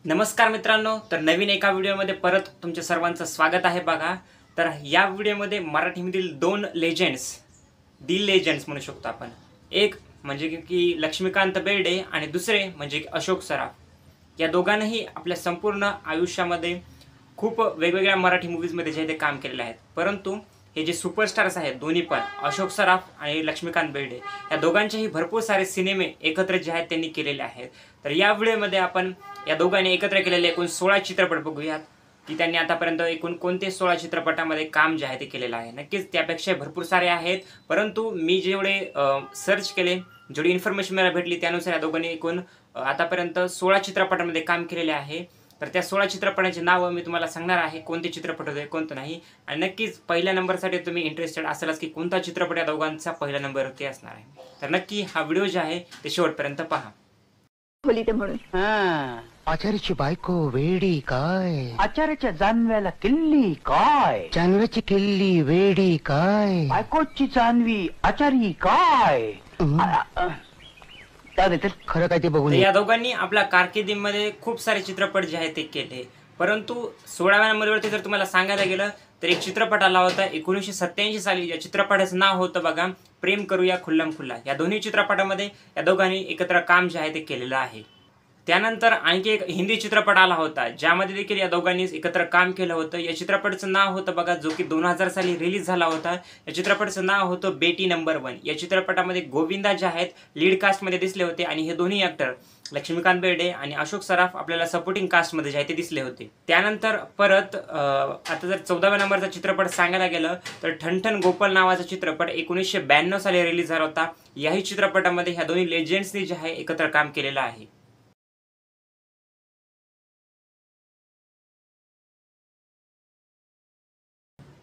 नमस्कार मित्रांनो, तर नवीन एका व्हिडिओमध्ये परत तुमच्या सर्वांचं स्वागत आहे बघा। तर या व्हिडिओमध्ये मराठीमधील दोन लेजेंड्स म्हणू शकतो आपण। एक म्हणजे की लक्ष्मीकांत बेर्डे आणि दुसरे म्हणजे अशोक सराफ। या दोघांनीही आपल्या संपूर्ण आयुष्यामध्ये खूप वेगवेगळ्या मराठी मूवीजमध्ये जे ते काम केलेले आहेत, परंतु हे जे सुपरस्टार्स आहेत दोन्ही पण अशोक सराफ आणि लक्ष्मीकांत बेर्डे या दोघांचेही भरपूर सारे सिनेमे एकत्र जे आहेत त्यांनी केलेले आहेत। तर या व्हिडिओमध्ये आपण या दोघांनी एकत्र केलेले एकूण 16 चित्रपट बघूयात की त्यांनी आतापर्यंत एकूण कोणते 16 चित्रपटामध्ये काम जे आहे ते केलेलं आहे। नक्कीच त्यापेक्षा भरपूर सारे आहेत, परंतु मी जेवढे सर्च केले, जेवढी इन्फॉर्मेशन मला भेटली त्यानुसार या दोघांनी एकूण आतापर्यंत 16 चित्रपटांमध्ये काम केलेले आहे। तर त्या 16 चित्रपटांची नावं मी तुम्हाला सांगणार आहे, कोणते चित्रपट होते कोणते नाही। आणि नक्कीच पहिल्या नंबरसाठी तुम्ही इंटरेस्टेड असालच की कोणता चित्रपट या दोघांचा पहिला नंबरवरती असणार आहे। तर नक्की हा व्हिडिओ जे आहे ते शेवटपर्यंत पहा। खोली ते म्हणून आचार्याची बायको वेडी काय, आचार्याच्या जानव्याला किल्ली काय, जानव्याची किल्ली वेडी काय, बायकोची जानवी आचारी काय. खरं काय ते बघून या दोघांनी आपल्या कारकिर्दीमध्ये खूप सारे चित्रपट जे आहेत ते केले, परंतु 16व्या नंबरवरती जर तुम्हाला सांगायला गेलं तर एक चित्रपट आला होता 1987 साली। या चित्रपटाचं नाव होतं बघा प्रेम करूया खुल्लम खुल्ला। या दोन्ही चित्रपटामध्ये या दोघांनी एकत्र काम जे आहे ते केलेलं आहे। त्यानंतर आणखी एक हिंदी चित्रपट आला होता ज्यामध्ये देखील या दोघांनी एकत्र काम केलं होतं। या चित्रपटाचं नाव होतं बघा, जो की 2000 साली रिलीज झाला होता। या चित्रपटाचं नाव होतं बेटी नंबर 1। या चित्रपटामध्ये गोविंदा जे आहेत लीड कास्टमध्ये दिसले होते आणि हे दोन्ही ॲक्टर लक्ष्मीकांत बेर्डे आणि अशोक सराफ आपल्याला सपोर्टिंग कास्टमध्ये जे आहे ते दिसले होते। त्यानंतर परत आता जर 14व्या नंबरचा चित्रपट सांगायला गेलं तर ठणठण गोपाल नावाचा चित्रपट 1992 साली रिलीज झाला होता। याही चित्रपटामध्ये ह्या दोन्ही लेजेंड्सनी जे आहे एकत्र काम केलेलं आहे।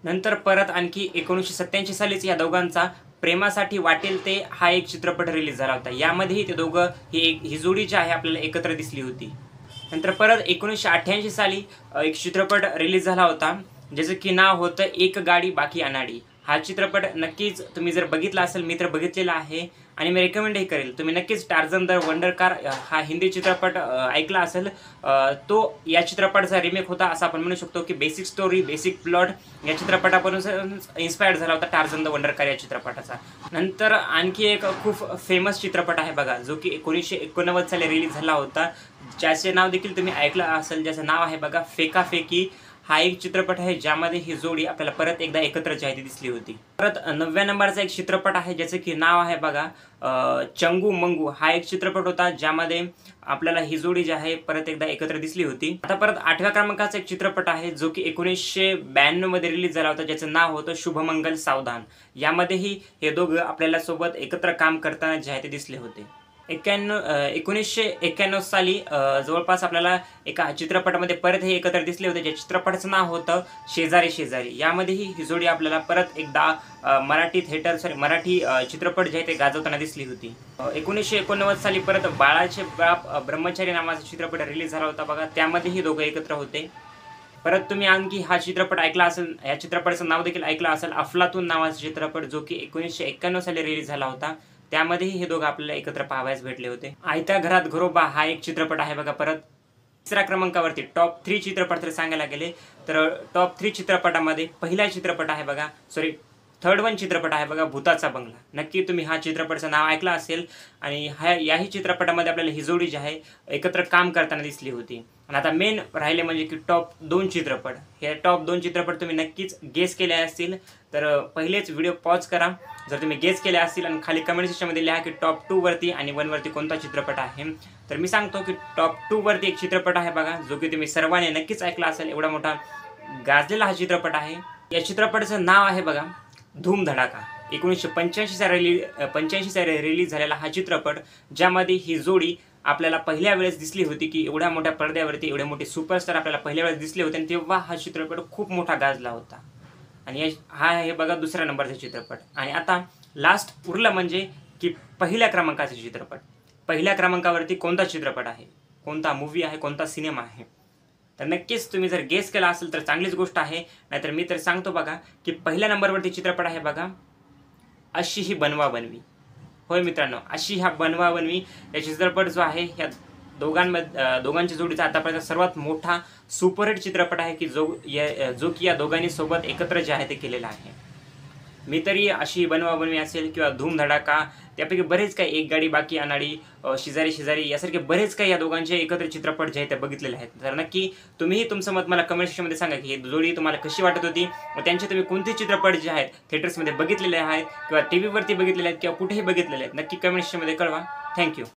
नंतर परत आणखी 1987 सालीच या दोघांचा प्रेमासाठी वाटेल ते हा एक चित्रपट रिलीज झाला होता। यामध्येही ते दोघं ही जोडी जी आहे आपल्याला एकत्र दिसली होती। नंतर परत 1988 साली एक चित्रपट रिलीज झाला होता ज्याचं की नाव होतं एक गाडी बाकी अनाडी। हा चित्रपट नक्कीच तुम्ही जर बघितला असेल, मी तर बघितलेला आहे आणि मी रेकमेंडही करेल। तुम्ही नक्कीच टार्झन द वंडर कार हा हिंदी चित्रपट ऐकला असेल, तो या चित्रपटाचा रिमेक होता असं आपण म्हणू शकतो की बेसिक स्टोरी बेसिक प्लॉट या चित्रपटापासून इन्स्पायर्ड झाला होता टार्झन द वंडर कार या चित्रपटाचा। नंतर आणखी एक खूप फेमस चित्रपट आहे बघा, जो की 1989 साली रिलीज झाला होता, ज्याचे नाव देखील तुम्ही ऐकलं असेल, ज्याचं नाव आहे बघा फेकाफेकी। हा एक चित्रपट आहे ज्यामध्ये ही जोडी आपल्याला परत एकदा एकत्र जी आहे ती दिसली होती। परत 9व्या नंबरचा एक चित्रपट आहे ज्याचं की नाव आहे बघा चंगू मंगू। हा एक चित्रपट होता ज्यामध्ये आपल्याला ही जोडी जी आहे परत एकदा एकत्र दिसली होती। आता परत 8व्या क्रमांकाचा एक चित्रपट आहे जो की 1992 मध्ये रिलीज झाला होता, ज्याचं नाव होतं शुभमंगल सावधान। यामध्येही हे दोघं आपल्याला सोबत एकत्र काम करताना जे आहे ते दिसले होते। 1991 साली जवळपास आपल्याला एका चित्रपटामध्ये परत हे एकत्र दिसले होते, ज्या चित्रपटाचं नाव होतं शेजारी शेजारी। यामध्येही ही जोडी आपल्याला परत एकदा मराठी चित्रपट जे आहे ते गाजवताना दिसली होती। 1989 साली परत बाळाचे बाप ब्रह्मचारी नावाचा चित्रपट रिलीज झाला होता बघा, त्यामध्ये ही दोघं एकत्र होते। परत तुम्ही आणखी हा चित्रपट ऐकला असेल, या चित्रपटाचं नाव देखील ऐकलं असेल, अफलातून नावाचा चित्रपट, जो की 1991 साली रिलीज झाला होता। त्यामध्येही हे दोघं आपल्याला एकत्र पाहावयास भेटले होते। आयत्या घरात घरोबा हा एक चित्रपट आहे बघा। परत 3ऱ्या क्रमांकावरती टॉप 3 चित्रपट जर सांगायला गेले तर टॉप 3 चित्रपटामध्ये पहिला चित्रपट आहे बघा, थर्ड वन चित्रपट आहे बघा भूताचा बंगला। नक्की तुम्ही हा चित्रपटाचं नाव ऐकलं असेल आणि याही चित्रपटामध्ये आपल्याला ही जोडी जी आहे एकत्र काम करताना दिसली होती। आणि आता मेन राहिले म्हणजे की टॉप 2 चित्रपट। हे टॉप 2 चित्रपट तुम्ही नक्कीच गेस केले असतील तर पहिलेच व्हिडिओ पॉज करा जर तुम्ही गेस केले असतील आणि खाली कमेंट सेक्शनमध्ये लिहा की टॉप 2 वरती आणि 1 वरती कोणता चित्रपट आहे। तर मी सांगतो की टॉप 2 वरती एक चित्रपट आहे बघा, जो की तुम्ही सर्वांनी नक्कीच ऐकला असेल, एवढा मोठा गाजलेला हा चित्रपट आहे। या चित्रपटाचं नाव आहे बघा धूम धडाका। 1985 साली रिलीज झालेला हा चित्रपट, ज्यामध्ये ही जोडी आपल्याला पहिल्या वेळेस दिसली होती की एवढ्या मोठ्या पडद्यावरती एवढे मोठे सुपरस्टार आपल्याला पहिल्या वेळेस दिसले होते आणि तेव्हा हा चित्रपट खूप मोठा गाजला होता। आणि हा आहे बघा 2ऱ्या नंबरचा चित्रपट। आणि आता लास्ट उरलं म्हणजे की पहिल्या क्रमांकाचा चित्रपट। पहिल्या क्रमांकावरती कोणता चित्रपट आहे, कोणता मूवी आहे, कोणता सिनेमा आहे? तर नक्कीच तुम्ही जर गेस केला असेल तर चांगलीच गोष्ट आहे, नाहीतर मी तर सांगतो बघा की पहिल्या नंबरवरती चित्रपट आहे बघा अशी ही बनवा बनवी। होय मित्रांनो, अशी हा बनवा बनवी या चित्रपट जो आहे ह्या दोघांच्या जोडीचा आतापर्यंत सर्वात मोठा सुपरहिट चित्रपट आहे की जो की या दोघांनी सोबत एकत्र जे आहे ते केलेला आहे. मी तरी अशी बनवाबनवी असेल किंवा धूम धडाका त्यापैकी बरेच काही, एक गाडी बाकी अनाडी, शेजारी शेजारी यासारखे बरेच काही या दोघांचे एकत्र चित्रपट जे आहेत ते बघितलेले आहेत. तर नक्की तुम्हीही तुमचं मत मला कमेंट सेक्शनमध्ये सांगा की ही जोडी तुम्हाला कशी वाटत होती व त्यांचे तुम्ही कोणते चित्रपट जे आहेत थिएटर्समध्ये बघितलेले आहेत किंवा टीव्हीवरती बघितलेले आहेत किंवा कुठेही बघितलेले आहेत. नक्की कमेंट सेक्शनमध्ये कळवा. थँक्यू.